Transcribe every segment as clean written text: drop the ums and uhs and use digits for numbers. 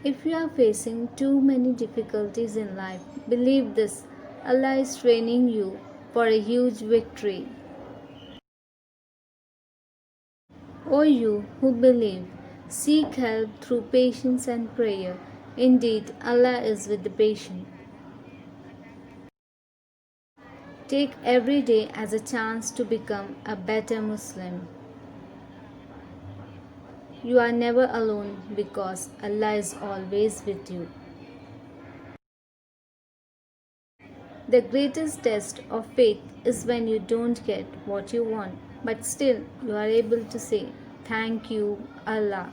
If you are facing too many difficulties in life, believe this: Allah is training you for a huge victory. O you who believe, seek help through patience and prayer. Indeed, Allah is with the patient. Take every day as a chance to become a better Muslim. You are never alone because Allah is always with you. The greatest test of faith is when you don't get what you want, but still you are able to say, "Thank you, Allah."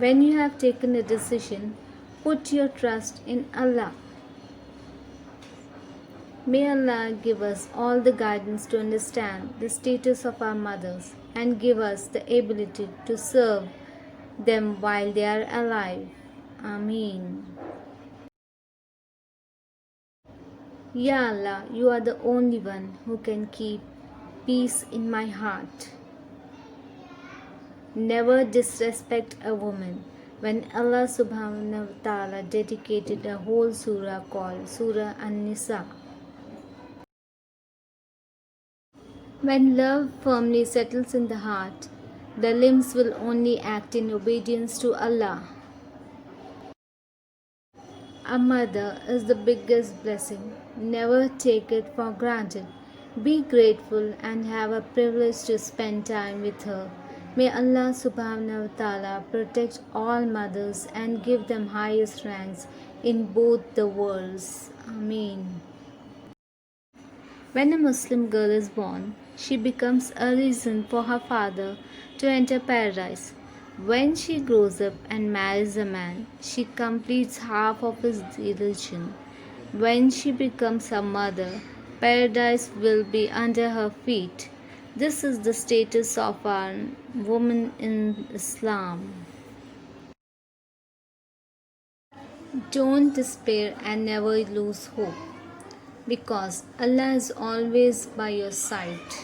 When you have taken a decision, put your trust in Allah. May Allah give us all the guidance to understand the status of our mothers and give us the ability to serve them while they are alive. Ameen. Ya Allah, you are the only one who can keep peace in my heart. Never disrespect a woman. When Allah subhanahu wa ta'ala dedicated a whole surah called Surah An-Nisa. When love firmly settles in the heart, the limbs will only act in obedience to Allah. A mother is the biggest blessing. Never take it for granted. Be grateful and have a privilege to spend time with her. May Allah subhanahu wa ta'ala protect all mothers and give them highest ranks in both the worlds. Ameen. When a Muslim girl is born, she becomes a reason for her father to enter paradise. When she grows up and marries a man, she completes half of his religion. When she becomes a mother, paradise will be under her feet. This is the status of our woman in Islam. Don't despair and never lose hope, because Allah is always by your side.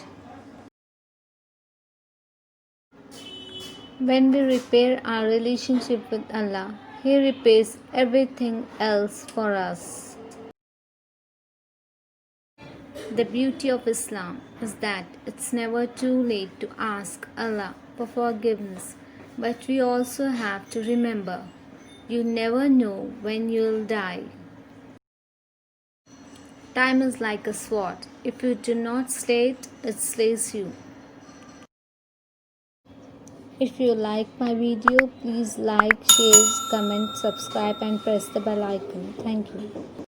When we repair our relationship with Allah, He repairs everything else for us. The beauty of Islam is that it's never too late to ask Allah for forgiveness, but we also have to remember you never know when you'll die. Time is like a sword. If you do not slay it, it slays you. If you like my video, please like, share, comment, subscribe and press the bell icon. Thank you.